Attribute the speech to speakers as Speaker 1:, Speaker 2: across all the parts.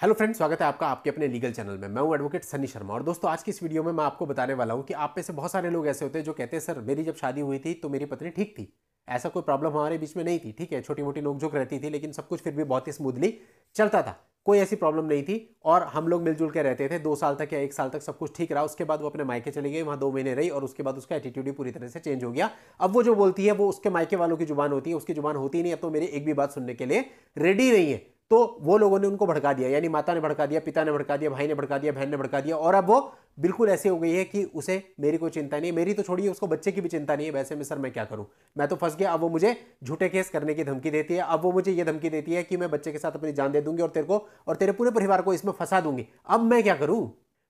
Speaker 1: Hello friends, स्वागत है आपका आपके अपने लीगल चैनल में। मैं हूं एडवोकेट सनी शर्मा और दोस्तों आज की इस वीडियो में मैं आपको बताने वाला हूं कि आप में से बहुत सारे लोग ऐसे होते हैं जो कहते हैं सर मेरी जब शादी हुई थी तो मेरी पत्नी ठीक थी, ऐसा कोई प्रॉब्लम हमारे बीच में नहीं थी। ठीक है, छोटी मोटी नोकझोंक रहती थी लेकिन सब कुछ फिर भी बहुत ही स्मूथली चलता था, कोई ऐसी प्रॉब्लम नहीं थी और हम लोग मिलजुल के रहते थे। 2 साल तक या 1 साल तक सब कुछ ठीक रहा। उसके बाद वो अपने मायके चली गई, वहां 2 महीने रही और उसके बाद उसका एटीट्यूड ही पूरी तरह से चेंज हो गया। अब वो जो बोलती है वो उसके मायके वालों की जुबान होती है, उसकी जुबान होती नहीं। अब तो मेरी एक भी बात सुनने के लिए रेडी नहीं है। तो वो लोगों ने उनको भड़का दिया, यानी माता ने भड़का दिया, पिता ने भड़का दिया, भाई ने भड़का दिया, बहन ने भड़का दिया और अब वो बिल्कुल ऐसे हो गई है कि उसे मेरी कोई चिंता नहीं है। मेरी तो छोड़िए, उसको बच्चे की भी चिंता नहीं है। वैसे में सर मैं क्या करूं, मैं तो फंस गया। अब वो मुझे झूठे केस करने की धमकी देती है। अब वो मुझे ये धमकी देती है कि मैं बच्चे के साथ अपनी जान दे दूंगी और तेरे को और तेरे पूरे परिवार को इसमें फंसा दूंगी। अब मैं क्या करूं?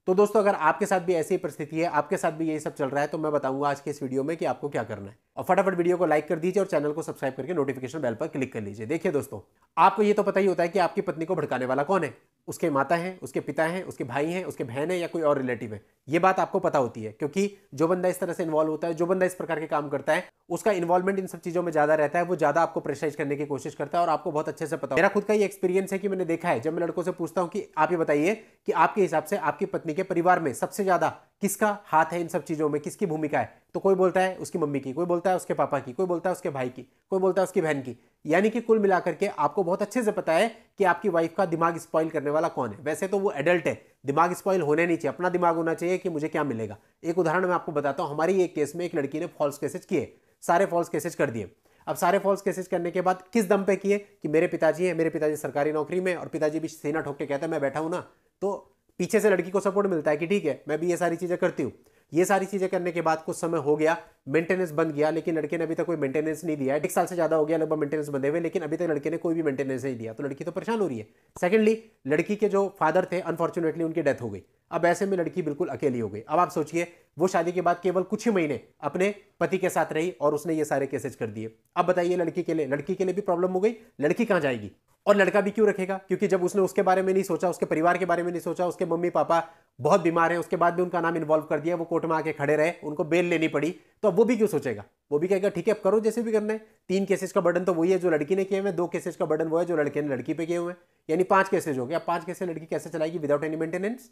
Speaker 1: तो दोस्तों अगर आपके साथ भी ऐसी परिस्थिति है, आपके साथ भी यही सब चल रहा है, तो मैं बताऊंगा आज के इस वीडियो में कि आपको क्या करना है। और फटाफट वीडियो को लाइक कर दीजिए और चैनल को सब्सक्राइब करके नोटिफिकेशन बेल पर क्लिक कर लीजिए। देखिए दोस्तों, आपको ये तो पता ही होता है कि आपकी पत्नी को भड़काने वाला कौन है। उसके माता हैं, उसके पिता हैं, उसके भाई हैं, उसके बहन है या कोई और रिलेटिव है। ये बात आपको पता होती है क्योंकि जो बंदा इस तरह से इन्वॉल्व होता है, जो बंदा इस प्रकार के काम करता है, उसका इन्वॉल्वमेंट इन सब चीजों में ज्यादा रहता है। वो ज्यादा आपको प्रेशराइज करने की कोशिश करता है और आपको बहुत अच्छे से पता है। मेरा खुद का ये एक्सपीरियंस है कि मैंने देखा है, जब मैं लड़कों से पूछता हूं कि आप ये बताइए कि आपके हिसाब से आपकी पत्नी के परिवार में सबसे ज्यादा किसका हाथ है इन सब चीजों में, किसकी भूमिका है, तो कोई बोलता है उसकी मम्मी की, कोई बोलता है उसके पापा की, कोई बोलता है उसके भाई की, कोई बोलता है उसकी बहन की। यानी कि कुल मिलाकर के आपको बहुत अच्छे से पता है कि आपकी वाइफ का दिमाग स्पॉइल करने वाला कौन है। वैसे तो वो एडल्ट है, दिमाग स्पॉइल होने नहीं चाहिए, अपना दिमाग होना चाहिए कि मुझे क्या मिलेगा। एक उदाहरण मैं आपको बताता हूं। हमारी एक केस में एक लड़की ने फॉल्स केसेज किए, सारे फॉल्स केसेज कर दिए। अब सारे फॉल्स केसेज करने के बाद किस दम पे किए कि मेरे पिताजी हैं, मेरे पिताजी सरकारी नौकरी में, और पिताजी भी सीना ठोक के कहता है मैं बैठा हूं ना, तो पीछे से लड़की को सपोर्ट मिलता है कि ठीक है मैं भी ये सारी चीजें करती हूँ। ये सारी चीजें करने के बाद कुछ समय हो गया, मेंटेनेंस बंद गया, लेकिन लड़के ने अभी तक कोई मेंटेनेंस नहीं दिया है। 1 साल से ज्यादा हो गया लगभग मेंटेनेंस बंधे हुए, लेकिन अभी तक लड़के ने कोई भी मेंटेनेंस नहीं दिया। तो लड़की तो परेशान हो रही है। सेकंडली, लड़की के जो फादर थे अनफॉर्चुनेटली उनकी डेथ हो गई। अब ऐसे में लड़की बिल्कुल अकेली हो गई। अब आप सोचिए, वो शादी के बाद केवल कुछ ही महीने अपने पति के साथ रही और उसने ये सारे केसेज कर दिए। अब बताइए लड़की के लिए भी प्रॉब्लम हो गई। लड़की कहां जाएगी और लड़का भी क्यों रखेगा? क्योंकि जब उसने उसके बारे में नहीं सोचा, उसके परिवार के बारे में नहीं सोचा, उसके मम्मी पापा बहुत बीमार हैं, उसके बाद भी उनका नाम इन्वॉल्व कर दिया, वो कोर्ट में आके खड़े रहे, उनको बेल लेनी पड़ी, तो अब वो भी क्यों सोचेगा? वो भी कहेगा ठीक है अब करो जैसे भी करना है। 3 केसेस का बर्डन तो वही है जो लड़की ने किए हुए, 2 केसेस का बर्डन वो है जो लड़के ने लड़की पे किए हुए हैं, यानी 5 केसेस हो गए। अब 5 केसेस लड़की कैसे चलाएगी विदाउट एनी मेंटेनेंस?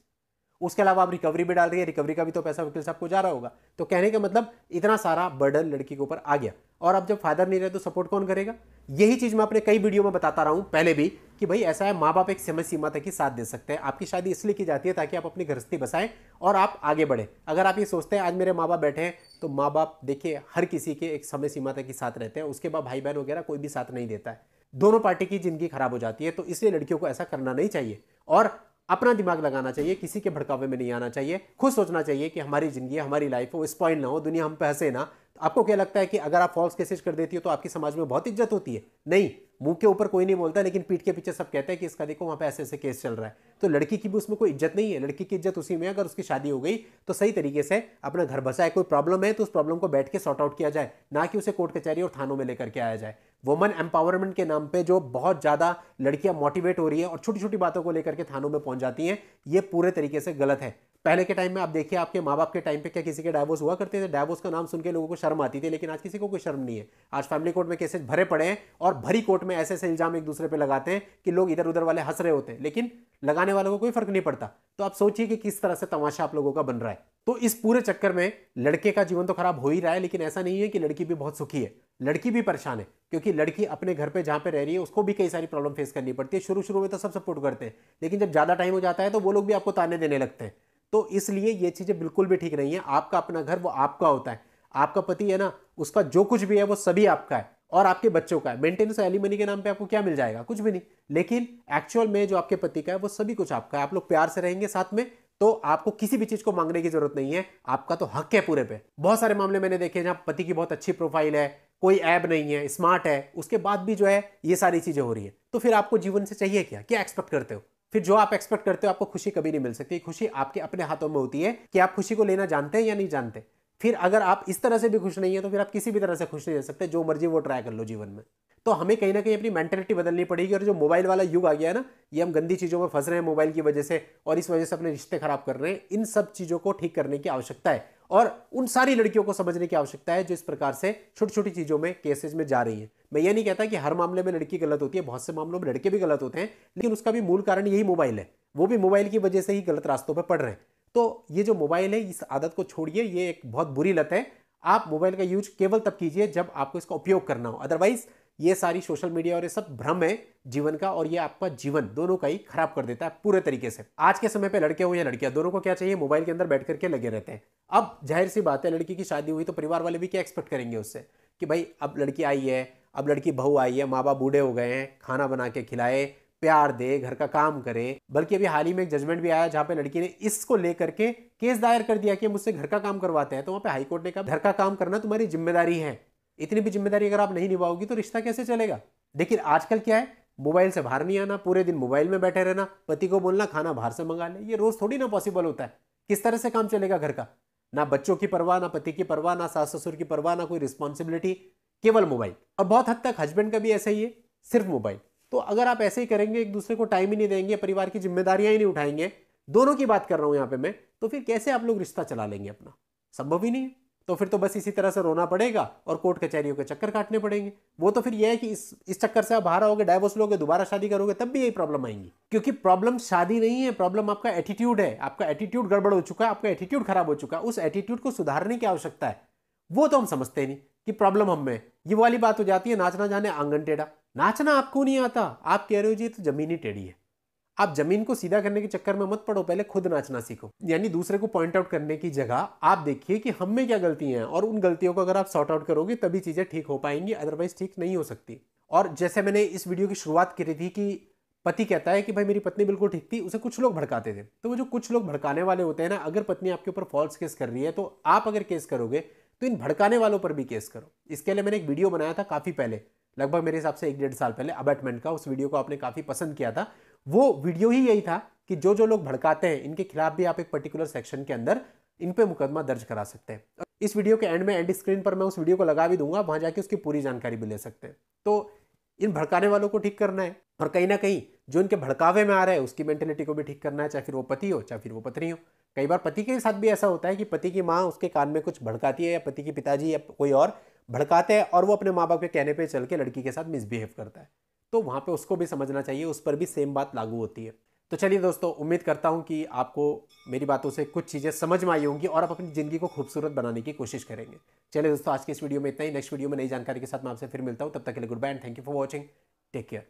Speaker 1: उसके अलावा आप रिकवरी भी डाल रही है, रिकवरी का भी तो पैसा वकील साहब को जा रहा होगा। तो कहने का मतलब इतना सारा बर्डन लड़की के ऊपर आ गया। और अब जब फादर नहीं रहे तो सपोर्ट कौन करेगा? यही चीज मैं अपने कई वीडियो में बताता रहा हूं पहले भी कि भाई ऐसा है, माँ बाप एक समय सीमा तक ही साथ दे सकते हैं। आपकी शादी इसलिए की जाती है ताकि आप अपनी गृहस्थी बसाएं और आप आगे बढ़े। अगर आप ये सोचते हैं आज मेरे माँ बाप बैठे हैं, तो माँ बाप देखिए हर किसी के एक समय सीमा तक ही साथ रहते हैं, उसके बाद भाई बहन वगैरह कोई भी साथ नहीं देता है। दोनों पार्टी की जिंदगी खराब हो जाती है। तो इसलिए लड़कियों को ऐसा करना नहीं चाहिए और अपना दिमाग लगाना चाहिए, किसी के भड़कावे में नहीं आना चाहिए। खुद सोचना चाहिए कि हमारी जिंदगी, हमारी लाइफ हो, स्पॉइल ना हो, दुनिया हम पे हंसे ना। तो आपको क्या लगता है कि अगर आप फॉल्स केसेस कर देती हो तो आपकी समाज में बहुत इज्जत होती है? नहीं, मुंह के ऊपर कोई नहीं बोलता, लेकिन पीठ के पीछे सब कहते हैं कि इसका देखो वहां पे ऐसे ऐसे केस चल रहा है। तो लड़की की भी उसमें कोई इज्जत नहीं है। लड़की की इज्जत उसी में अगर उसकी शादी हो गई तो सही तरीके से अपना घर बसाए। कोई प्रॉब्लम है तो उस प्रॉब्लम को बैठ के सॉर्ट आउट किया जाए, ना कि उसे कोर्ट कचहरी और थानों में लेकर के आया जाए। वुमन एम्पावरमेंट के नाम पे जो बहुत ज्यादा लड़कियां मोटिवेट हो रही है और छोटी छोटी बातों को लेकर के थानों में पहुंच जाती हैं, ये पूरे तरीके से गलत है। पहले के टाइम में आप देखिए, आपके माँ बाप के टाइम पे क्या किसी के डाइवोर्स हुआ करते थे? डाइवोर्स का नाम सुन के लोगों को शर्म आती थी, लेकिन आज किसी को कोई शर्म नहीं है। आज फैमिली कोर्ट में केसेस भरे पड़े हैं और भरी कोर्ट में ऐसे ऐसे इल्जाम एक दूसरे पे लगाते हैं कि लोग इधर उधर वाले हंस रहे होते हैं, लेकिन लगाने वालों को कोई फर्क नहीं पड़ता। तो आप सोचिए कि किस तरह से तमाशा आप लोगों का बन रहा है। तो इस पूरे चक्कर में लड़के का जीवन तो खराब हो ही रहा है, लेकिन ऐसा नहीं है कि लड़की भी बहुत सुखी है। लड़की भी परेशान है, क्योंकि लड़की अपने घर पे जहां पे रह रही है उसको भी कई सारी प्रॉब्लम फेस करनी पड़ती है। शुरू शुरू में तो सब सपोर्ट करते हैं, लेकिन जब ज्यादा टाइम हो जाता है तो वो लोग भी आपको ताने देने लगते हैं। तो इसलिए ये चीजें बिल्कुल भी ठीक नहीं है। आपका अपना घर वो आपका होता है। आपका पति है ना, उसका जो कुछ भी है वो सभी आपका है और आपके बच्चों का है। मेंटेनेंस एलिमनी के नाम पे आपको क्या मिल जाएगा? कुछ भी नहीं। लेकिन एक्चुअल में जो आपके पति का है वो सभी कुछ आपका है। आप लोग प्यार से रहेंगे साथ में तो आपको किसी भी चीज को मांगने की जरूरत नहीं है। आपका तो हक है पूरे पे। बहुत सारे मामले मैंने देखे जहां पति की बहुत अच्छी प्रोफाइल है, कोई ऐब नहीं है, स्मार्ट है, उसके बाद भी जो है ये सारी चीजें हो रही है। तो फिर आपको जीवन से चाहिए क्या? क्या एक्सपेक्ट करते हो? फिर जो आप एक्सपेक्ट करते हो आपको खुशी कभी नहीं मिल सकती। खुशी आपके अपने हाथों में होती है कि आप खुशी को लेना जानते हैं या नहीं जानते। फिर अगर आप इस तरह से भी खुश नहीं है तो फिर आप किसी भी तरह से खुश नहीं रह सकते। जो मर्जी वो ट्राई कर लो जीवन में। तो हमें कहीं ना कहीं अपनी मेंटेलिटी बदलनी पड़ेगी। और जो मोबाइल वाला युग आ गया है ना, ये हम गंदी चीज़ों में फंस रहे हैं मोबाइल की वजह से, और इस वजह से अपने रिश्ते खराब कर रहे हैं। इन सब चीज़ों को ठीक करने की आवश्यकता है, और उन सारी लड़कियों को समझने की आवश्यकता है जो इस प्रकार से छोटी छोटी चीज़ों में, केसेज में जा रही है। मैं ये नहीं कहता कि हर मामले में लड़की गलत होती है, बहुत से मामलों में लड़के भी गलत होते हैं, लेकिन उसका भी मूल कारण यही मोबाइल है। वो भी मोबाइल की वजह से ही गलत रास्तों पर पड़ रहे हैं। तो ये जो मोबाइल है, इस आदत को छोड़िए, ये एक बहुत बुरी लत है। आप मोबाइल का यूज केवल तब कीजिए जब आपको इसका उपयोग करना हो, अदरवाइज ये सारी सोशल मीडिया और ये सब भ्रम है जीवन का, और ये आपका जीवन दोनों का ही खराब कर देता है पूरे तरीके से। आज के समय पे लड़के हो या लड़कियां, दोनों को क्या चाहिए, मोबाइल के अंदर बैठ करके लगे रहते हैं। अब जाहिर सी बात है, लड़की की शादी हुई तो परिवार वाले भी क्या एक्सपेक्ट करेंगे उससे कि भाई अब लड़की आई है, अब लड़की बहू आई है, माँ बाप बूढ़े हो गए हैं, खाना बना के खिलाए, प्यार दे, घर का काम करे। बल्कि अभी हाल ही में एक जजमेंट भी आया जहां पे लड़की ने इसको लेकर के केस दायर कर दिया कि मुझसे घर का काम करवाते हैं। तो वहां पे हाईकोर्ट ने कहा घर का काम करना तुम्हारी जिम्मेदारी है, इतनी भी जिम्मेदारी अगर आप नहीं निभाओगी तो रिश्ता कैसे चलेगा। लेकिन आजकल क्या है, मोबाइल से बाहर नहीं आना, पूरे दिन मोबाइल में बैठे रहना, पति को बोलना खाना बाहर से मंगा ले। ये रोज थोड़ी ना पॉसिबल होता है। किस तरह से काम चलेगा घर का, ना बच्चों की परवाह, ना पति की परवाह, ना सास ससुर की परवाह, ना कोई रिस्पॉन्सिबिलिटी, केवल मोबाइल। और बहुत हद तक हस्बैंड का भी ऐसा ही है, सिर्फ मोबाइल। तो अगर आप ऐसे ही करेंगे, एक दूसरे को टाइम ही नहीं देंगे, परिवार की जिम्मेदारियां ही नहीं उठाएंगे, दोनों की बात कर रहा हूं यहां पे मैं, तो फिर कैसे आप लोग रिश्ता चला लेंगे अपना, संभव ही नहीं है। तो फिर तो बस इसी तरह से रोना पड़ेगा और कोर्ट कचहरियों के चक्कर काटने पड़ेंगे। वो तो फिर यह है कि इस चक्कर से आप बाहर आओगे, डाइवोर्स लोगे, दोबारा शादी करोगे, तब भी यही प्रॉब्लम आएंगी। क्योंकि प्रॉब्लम शादी नहीं है, प्रॉब्लम आपका एटीट्यूड है। आपका एटीट्यूड गड़बड़ हो चुका है, आपका एटीट्यूड खराब हो चुका है। उस एटीट्यूड को सुधारने की आवश्यकता है। वो तो हम समझते नहीं कि प्रॉब्लम हम में। ये वाली बात हो जाती है, नाचना जाने आंगन टेढ़ा। नाचना आपको नहीं आता, आप कह रहे हो जी तो जमीन ही टेढ़ी है। आप जमीन को सीधा करने के चक्कर में मत पड़ो, पहले खुद नाचना सीखो। यानी दूसरे को पॉइंट आउट करने की जगह आप देखिए कि हम में क्या गलतियां हैं, और उन गलतियों को अगर आप सॉर्ट आउट करोगे तभी चीजें ठीक हो पाएंगी, अदरवाइज ठीक नहीं हो सकती। और जैसे मैंने इस वीडियो की शुरुआत की थी कि पति कहता है कि भाई मेरी पत्नी बिल्कुल ठीक थी, उसे कुछ लोग भड़काते थे। तो वो जो कुछ लोग भड़काने वाले होते हैं ना, अगर पत्नी आपके ऊपर फॉल्स केस कर रही है तो आप अगर केस करोगे तो इन भड़काने वालों पर भी केस करो। इसके लिए मैंने एक वीडियो बनाया था काफी पहले, लगभग मेरे हिसाब से 1-1.5 साल पहले, अबैटमेंट का। उस वीडियो को आपने काफी पसंद किया था। वो वीडियो ही यही था कि जो जो लोग भड़काते हैं इनके खिलाफ भी आप एक पर्टिकुलर सेक्शन के अंदर इन पे मुकदमा दर्ज करा सकते हैं। इस वीडियो के एंड में, एंड स्क्रीन पर मैं उस वीडियो को लगा भी दूंगा, वहां जाके उसकी पूरी जानकारी भी ले सकते हैं। तो इन भड़काने वालों को ठीक करना है, और कहीं ना कहीं जो इनके भड़कावे में आ रहा है उसकी मेंटेलिटी को भी ठीक करना है, चाहे फिर वो पति हो चाहे फिर वो पत्नी हो। कई बार पति के साथ भी ऐसा होता है कि पति की माँ उसके कान में कुछ भड़काती है, या पति के पिताजी या कोई और भड़काते हैं, और वो अपने माँ बाप के कहने पे चल के लड़की के साथ मिसबिहेव करता है। तो वहां पे उसको भी समझना चाहिए, उस पर भी सेम बात लागू होती है। तो चलिए दोस्तों, उम्मीद करता हूं कि आपको मेरी बातों से कुछ चीज़ें समझ में आई होंगी और आप अपनी ज़िंदगी को खूबसूरत बनाने की कोशिश करेंगे। चलिए दोस्तों, आज की इस वीडियो में इतना ही। नेक्स्ट वीडियो में नई जानकारी के साथ मैं आपसे फिर मिलता हूं। तब तक के लिए goodbye and thank you for watching. Take care.